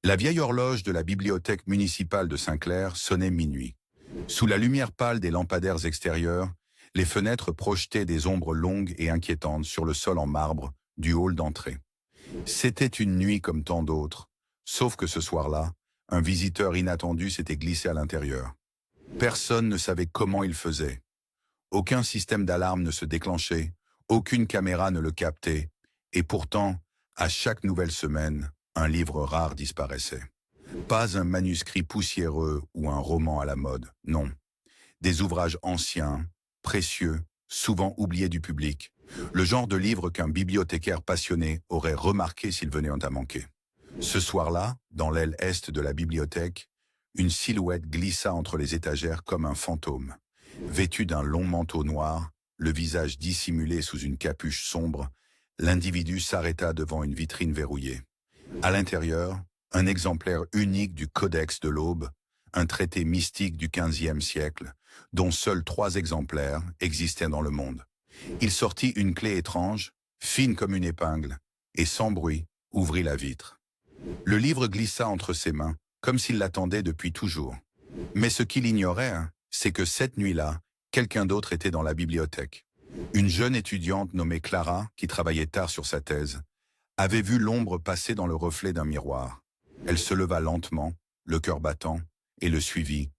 La vieille horloge de la bibliothèque municipale de Saint-Clair sonnait minuit. Sous la lumière pâle des lampadaires extérieurs, les fenêtres projetaient des ombres longues et inquiétantes sur le sol en marbre du hall d'entrée. C'était une nuit comme tant d'autres, sauf que ce soir-là, un visiteur inattendu s'était glissé à l'intérieur. Personne ne savait comment il faisait. Aucun système d'alarme ne se déclenchait, aucune caméra ne le captait, et pourtant, à chaque nouvelle semaine, un livre rare disparaissait. Pas un manuscrit poussiéreux ou un roman à la mode, non. Des ouvrages anciens, précieux, souvent oubliés du public. Le genre de livre qu'un bibliothécaire passionné aurait remarqué s'il venait à manquer. Ce soir-là, dans l'aile est de la bibliothèque, une silhouette glissa entre les étagères comme un fantôme. Vêtu d'un long manteau noir, le visage dissimulé sous une capuche sombre, l'individu s'arrêta devant une vitrine verrouillée. À l'intérieur, un exemplaire unique du Codex de l'Aube, un traité mystique du XVe siècle, dont seuls 3 exemplaires existaient dans le monde. Il sortit une clé étrange, fine comme une épingle, et sans bruit, ouvrit la vitre. Le livre glissa entre ses mains, comme s'il l'attendait depuis toujours. Mais ce qu'il ignorait, c'est que cette nuit-là, quelqu'un d'autre était dans la bibliothèque. Une jeune étudiante nommée Clara, qui travaillait tard sur sa thèse, avait vu l'ombre passer dans le reflet d'un miroir. Elle se leva lentement, le cœur battant, et le suivit,